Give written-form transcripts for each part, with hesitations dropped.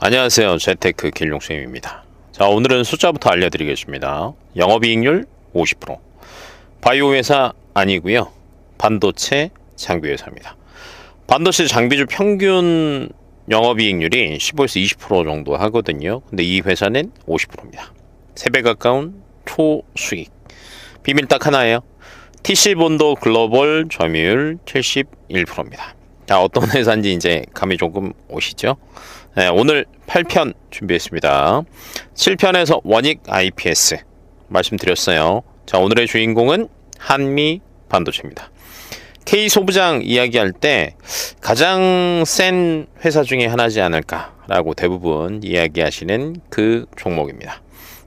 안녕하세요. 재테크 길용쌤입니다. 자, 오늘은 숫자부터 알려드리겠습니다. 영업이익률 50%. 바이오 회사 아니고요. 반도체 장비 회사입니다. 반도체 장비주 평균 영업이익률이 15에서 20% 정도 하거든요. 근데 이 회사는 50%입니다. 3배 가까운 초수익. 비밀 딱 하나예요. TC본도 글로벌 점유율 71%입니다. 자, 어떤 회사인지 이제 감이 조금 오시죠? 네, 오늘 8편 준비했습니다. 7편에서 원익 IPS 말씀드렸어요. 자, 오늘의 주인공은 한미 반도체입니다. K소부장 이야기할 때 가장 센 회사 중에 하나지 않을까라고 대부분 이야기하시는 그 종목입니다.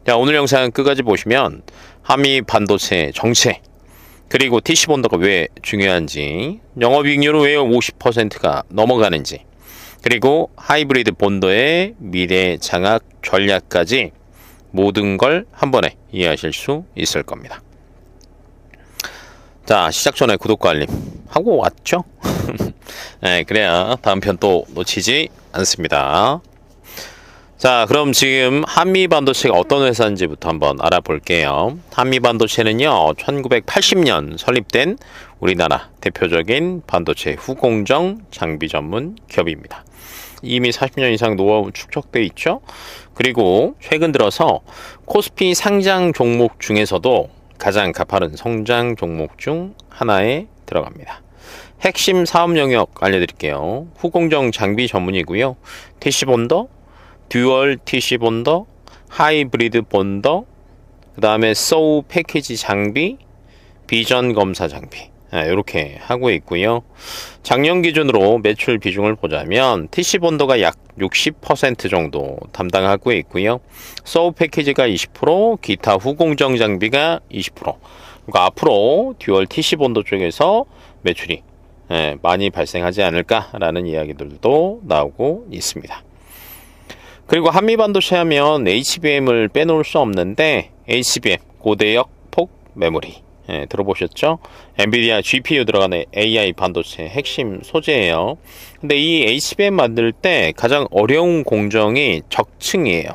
자, 오늘 영상 끝까지 보시면 한미 반도체 정체, 그리고 TC본도가 왜 중요한지, 영업이익률은 왜 50%가 넘어가는지, 그리고 하이브리드 본도의 미래 장악 전략까지 모든 걸 한 번에 이해하실 수 있을 겁니다. 자, 시작 전에 구독과 알림 하고 왔죠? 네, 그래야 다음 편 또 놓치지 않습니다. 자, 그럼 지금 한미반도체가 어떤 회사인지부터 한번 알아볼게요. 한미반도체는요, 1980년 설립된 우리나라 대표적인 반도체 후공정 장비 전문 기업입니다. 이미 40년 이상 노하우 축적돼 있죠. 그리고 최근 들어서 코스피 상장 종목 중에서도 가장 가파른 성장 종목 중 하나에 들어갑니다. 핵심 사업 영역 알려드릴게요. 후공정 장비 전문이고요. TC본더, 듀얼 TC본더, 하이브리드 본더, 그 다음에 소우 패키지 장비, 비전 검사 장비, 이렇게 하고 있고요. 작년 기준으로 매출 비중을 보자면 TC본더가 약 60% 정도 담당하고 있고요. 소우 패키지가 20%, 기타 후공정 장비가 20%. 그러니까 앞으로 듀얼 TC본더 쪽에서 매출이 많이 발생하지 않을까라는 이야기들도 나오고 있습니다. 그리고 한미반도체 하면 HBM을 빼놓을 수 없는데, HBM 고대역 폭 메모리 들어보셨죠? 엔비디아 GPU 들어가는 AI 반도체 핵심 소재예요. 근데 이 HBM 만들 때 가장 어려운 공정이 적층이에요.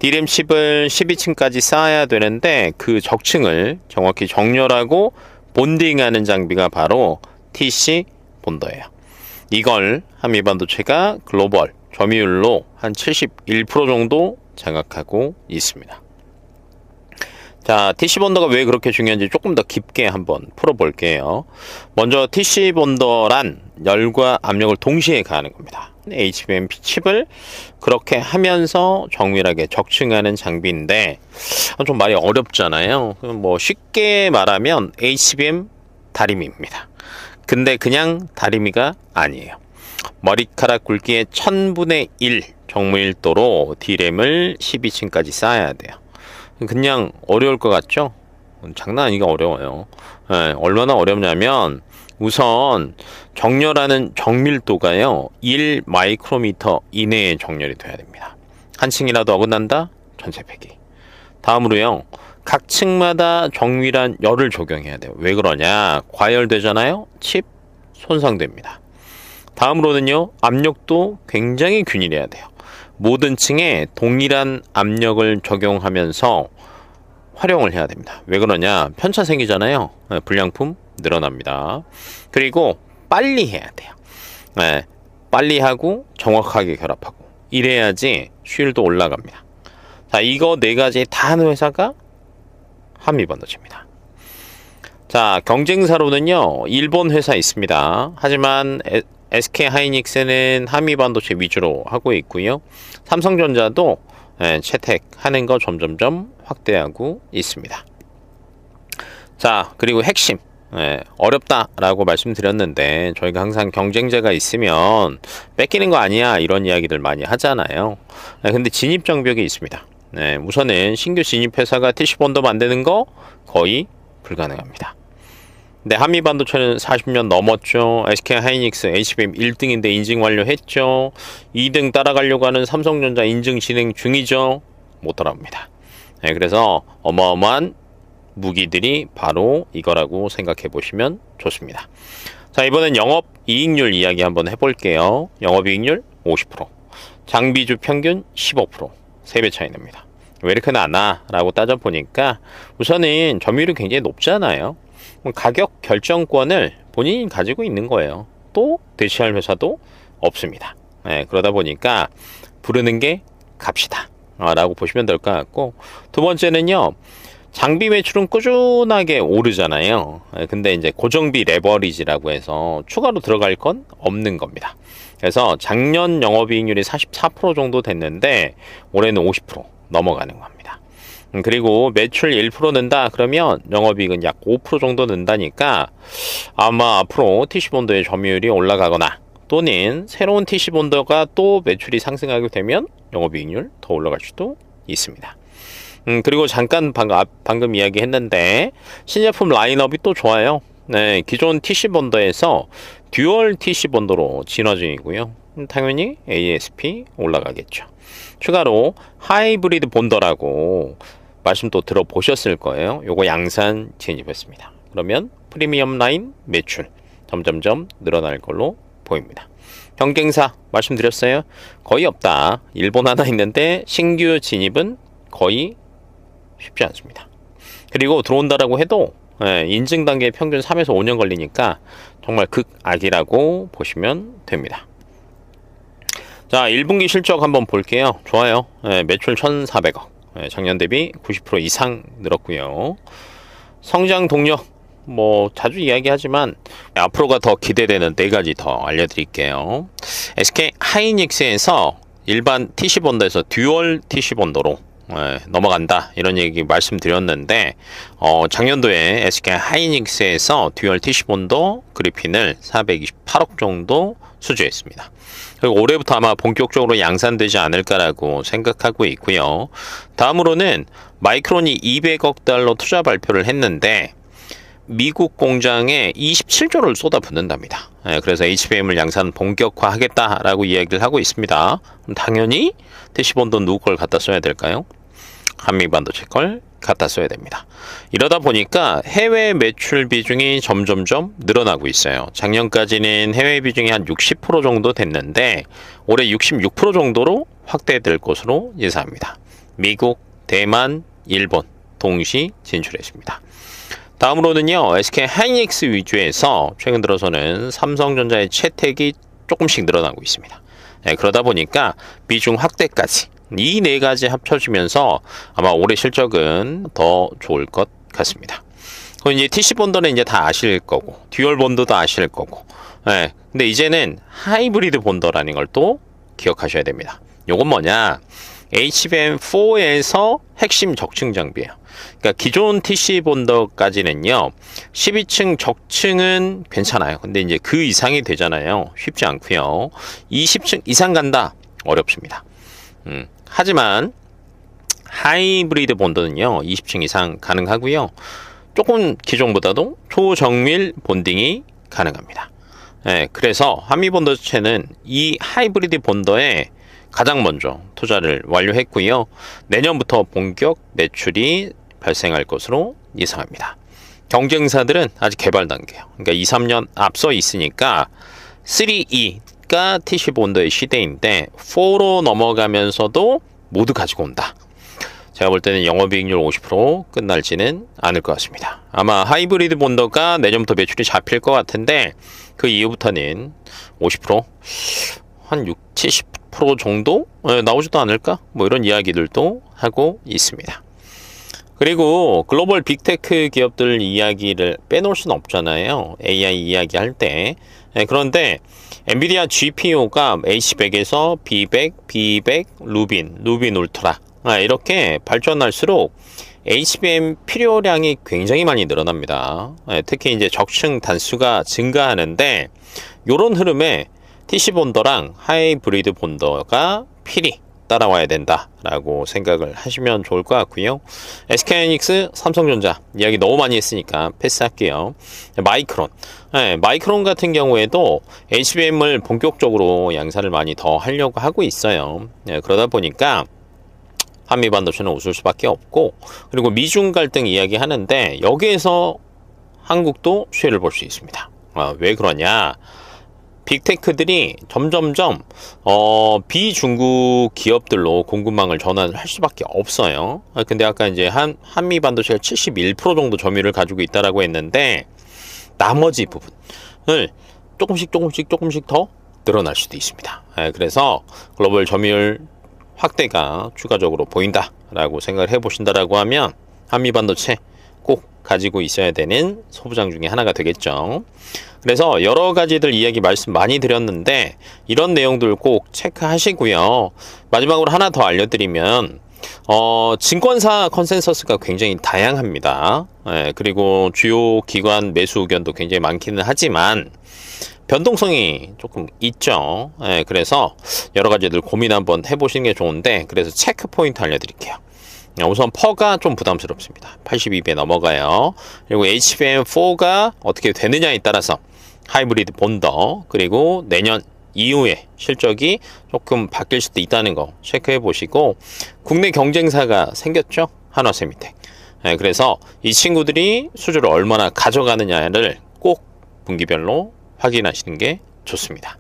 D램 칩을 12층까지 쌓아야 되는데 그 적층을 정확히 정렬하고 본딩하는 장비가 바로 TC 본더예요. 이걸 한미반도체가 글로벌 점유율로 한 71% 정도 장악하고 있습니다. 자, TC본더가 왜 그렇게 중요한지 조금 더 깊게 한번 풀어볼게요. 먼저 TC본더란 열과 압력을 동시에 가하는 겁니다. HBM 칩을 그렇게 하면서 정밀하게 적층하는 장비인데, 좀 말이 어렵잖아요. 뭐 쉽게 말하면 HBM 다리미입니다. 근데 그냥 다리미가 아니에요. 머리카락 굵기의 1000분의 1 정밀도로 D램을 12층까지 쌓아야 돼요. 그냥 어려울 것 같죠? 장난 아니게 어려워요. 얼마나 어렵냐면 우선 정렬하는 정밀도가요, 1 마이크로미터 이내에 정렬이 돼야 됩니다. 한 층이라도 어긋난다? 전체 폐기. 다음으로요, 각 층마다 정밀한 열을 적용해야 돼요. 왜 그러냐? 과열되잖아요? 칩 손상됩니다. 다음으로는요, 압력도 굉장히 균일해야 돼요. 모든 층에 동일한 압력을 적용하면서 활용을 해야 됩니다. 왜 그러냐? 편차 생기잖아요. 불량품 늘어납니다. 그리고 빨리 해야 돼요. 빨리 하고 정확하게 결합하고 이래야지 효율도 올라갑니다. 자, 이거 4가지 다 하는 회사가 한미반도체입니다. 자, 경쟁사로는요, 일본 회사 있습니다. 하지만 SK하이닉스는 한미반도체 위주로 하고 있고요. 삼성전자도 채택하는 거 점점점 확대하고 있습니다. 자, 그리고 핵심, 어렵다라고 말씀드렸는데 저희가 항상 경쟁자가 있으면 뺏기는 거 아니야 이런 이야기들 많이 하잖아요. 근데 진입 장벽이 있습니다. 우선은 신규 진입 회사가 TC본더 만드는 거 거의 불가능합니다. 근데 한미반도체는 40년 넘었죠. SK하이닉스 HBM 1등인데 인증 완료했죠. 2등 따라가려고 하는 삼성전자 인증 진행 중이죠. 못 따라옵니다. 그래서 어마어마한 무기들이 바로 이거라고 생각해 보시면 좋습니다. 자, 이번엔 영업이익률 이야기 한번 해볼게요. 영업이익률 50%. 장비주 평균 15%, 3배 차이 납니다. 왜 이렇게 나나? 라고 따져보니까 우선은 점유율이 굉장히 높잖아요. 가격 결정권을 본인이 가지고 있는 거예요. 또 대체할 회사도 없습니다. 네, 그러다 보니까 부르는 게 값이다 라고 보시면 될 것 같고, 두 번째는요, 장비 매출은 꾸준하게 오르잖아요. 근데 이제 고정비 레버리지라고 해서 추가로 들어갈 건 없는 겁니다. 그래서 작년 영업이익률이 44% 정도 됐는데 올해는 50% 넘어가는 겁니다. 그리고 매출 1% 는다 그러면 영업이익은 약 5% 정도 는다니까 아마 앞으로 TC본도의 점유율이 올라가거나 또는 새로운 TC본도가 또 매출이 상승하게 되면 영업이익률 더 올라갈 수도 있습니다. 그리고 잠깐 방금 이야기했는데 신제품 라인업이 또 좋아요. 네, 기존 TC본도에서 듀얼 TC본도로 진화 중이고요. 당연히 ASP 올라가겠죠. 추가로 하이브리드 본더라고 말씀 또 들어보셨을 거예요. 요거 양산 진입했습니다. 그러면 프리미엄 라인 매출 점점점 늘어날 걸로 보입니다. 경쟁사 말씀드렸어요. 거의 없다. 일본 하나 있는데 신규 진입은 거의 쉽지 않습니다. 그리고 들어온다라고 해도 인증 단계 평균 3에서 5년 걸리니까 정말 극악이라고 보시면 됩니다. 자, 1분기 실적 한번 볼게요. 좋아요. 매출 1,400억. 작년 대비 90% 이상 늘었고요. 성장 동력 뭐 자주 이야기하지만 앞으로가 더 기대되는 4가지 더 알려드릴게요. SK 하이닉스에서 일반 TC본도에서 듀얼 TC본도로 넘어간다 이런 얘기 말씀드렸는데 작년도에 SK 하이닉스에서 듀얼 TC본도 그리핀을 428억 정도 수주했습니다. 그리고 올해부터 아마 본격적으로 양산되지 않을까라고 생각하고 있고요. 다음으로는 마이크론이 200억 달러 투자 발표를 했는데 미국 공장에 27조를 쏟아붓는답니다. 그래서 HBM을 양산 본격화하겠다라고 이야기를 하고 있습니다. 그럼 당연히 TC본도 누구 걸 갖다 써야 될까요? 한미반도체 걸 갖다 써야 됩니다. 이러다 보니까 해외 매출 비중이 점점점 늘어나고 있어요. 작년까지는 해외 비중이 한 60% 정도 됐는데 올해 66% 정도로 확대될 것으로 예상합니다. 미국, 대만, 일본 동시 진출했습니다. 다음으로는요, SK 하이닉스 위주에서 최근 들어서는 삼성전자의 채택이 조금씩 늘어나고 있습니다. 그러다 보니까 비중 확대까지 이 4가지 합쳐지면서 아마 올해 실적은 더 좋을 것 같습니다. 그럼 이제 TC본도는 이제 다 아실 거고, 듀얼 본도도 아실 거고, 근데 이제는 하이브리드 본도라는 걸 또 기억하셔야 됩니다. 요건 뭐냐? HBM4에서 핵심 적층 장비예요. 그러니까 기존 TC본도까지는요, 12층 적층은 괜찮아요. 근데 이제 그 이상이 되잖아요. 쉽지 않고요. 20층 이상 간다? 어렵습니다. 하지만 하이브리드 본도는요 20층 이상 가능하고요. 조금 기존보다도 초정밀 본딩이 가능합니다. 그래서 한미본도체는 이 하이브리드 본도에 가장 먼저 투자를 완료했고요. 내년부터 본격 매출이 발생할 것으로 예상합니다. 경쟁사들은 아직 개발 단계예요. 그러니까 2, 3년 앞서 있으니까 3E가 TC본도의 시대인데 4로 넘어가면서도 모두 가지고 온다. 제가 볼 때는 영업이익률 50% 끝날지는 않을 것 같습니다. 아마 하이브리드 본도가 내년부터 매출이 잡힐 것 같은데 그 이후부터는 50%, 한 60, 70% 정도 나오지도 않을까? 뭐 이런 이야기들도 하고 있습니다. 그리고 글로벌 빅테크 기업들 이야기를 빼놓을 수는 없잖아요. AI 이야기할 때. 그런데 엔비디아 GPU가 H100에서 B100, B200, 루빈 울트라 이렇게 발전할수록 HBM 필요량이 굉장히 많이 늘어납니다. 특히 이제 적층 단수가 증가하는데 이런 흐름에 TC본도랑 하이브리드 본도가 필히 따라와야 된다라고 생각을 하시면 좋을 것 같고요. SK하이닉스, 삼성전자 이야기 너무 많이 했으니까 패스할게요. 마이크론 같은 경우에도 HBM을 본격적으로 양산을 많이 더 하려고 하고 있어요. 그러다 보니까 한미반도체는 웃을 수밖에 없고, 그리고 미중 갈등 이야기 하는데 여기에서 한국도 수혜를 볼 수 있습니다. 왜 그러냐? 빅테크들이 점점점 비중국 기업들로 공급망을 전환을 할 수밖에 없어요. 근데 아까 이제 한미 반도체가 71% 정도 점유율을 가지고 있다라고 했는데 나머지 부분을 조금씩 더 늘어날 수도 있습니다. 그래서 글로벌 점유율 확대가 추가적으로 보인다라고 생각을 해보신다라고 하면 한미 반도체 꼭 가지고 있어야 되는 소부장 중에 하나가 되겠죠. 그래서 여러 가지들 이야기 말씀 많이 드렸는데 이런 내용들 꼭 체크하시고요. 마지막으로 하나 더 알려드리면 증권사 컨센서스가 굉장히 다양합니다. 그리고 주요 기관 매수 의견도 굉장히 많기는 하지만 변동성이 조금 있죠. 그래서 여러 가지들 고민 한번 해보시는 게 좋은데, 그래서 체크 포인트 알려드릴게요. 우선 퍼가 좀 부담스럽습니다. 82배 넘어가요. 그리고 HBM4가 어떻게 되느냐에 따라서 하이브리드 본더, 그리고 내년 이후에 실적이 조금 바뀔 수도 있다는 거 체크해 보시고, 국내 경쟁사가 생겼죠. 한화세미텍. 그래서 이 친구들이 수주를 얼마나 가져가느냐를 꼭 분기별로 확인하시는 게 좋습니다.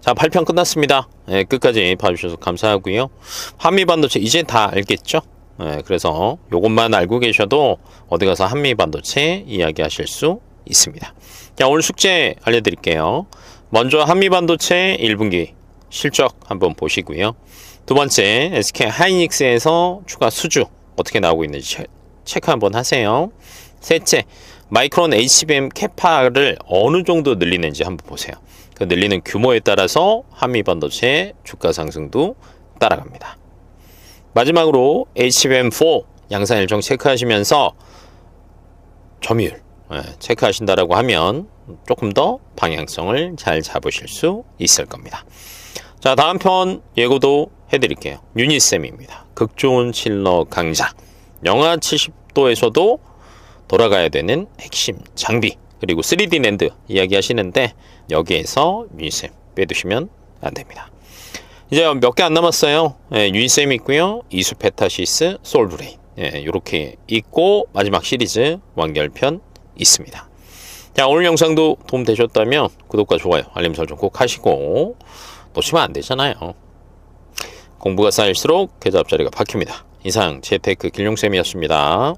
자, 8편 끝났습니다. 끝까지 봐주셔서 감사하고요. 한미반도체 이제 다 알겠죠? 그래서 요것만 알고 계셔도 어디 가서 한미반도체 이야기하실 수 있습니다. 자, 오늘 숙제 알려드릴게요. 먼저 한미반도체 1분기 실적 한번 보시고요. 두 번째, SK 하이닉스에서 추가 수주 어떻게 나오고 있는지 체크 한번 하세요. 셋째, 마이크론 HBM 캐파를 어느 정도 늘리는지 한번 보세요. 그 늘리는 규모에 따라서 한미반도체 주가 상승도 따라갑니다. 마지막으로 HBM4 양산 일정 체크하시면서 점유율 체크하신다라고 하면 조금 더 방향성을 잘 잡으실 수 있을 겁니다. 자, 다음 편 예고도 해드릴게요. 유니셈입니다. 극좋은 칠러 강자. 영하 70도에서도 돌아가야 되는 핵심 장비, 그리고 3D 랜드 이야기 하시는데 여기에서 유니셈 빼두시면 안 됩니다. 이제 몇 개 안 남았어요. 유니셈 있고요. 이수페타시스, 솔브레인 이렇게 있고, 마지막 시리즈 완결편 있습니다. 자, 오늘 영상도 도움 되셨다면 구독과 좋아요, 알림 설정 꼭 하시고, 놓치면 안 되잖아요. 공부가 쌓일수록 계좌 앞자리가 바뀝니다. 이상 재테크 길룡쌤이었습니다.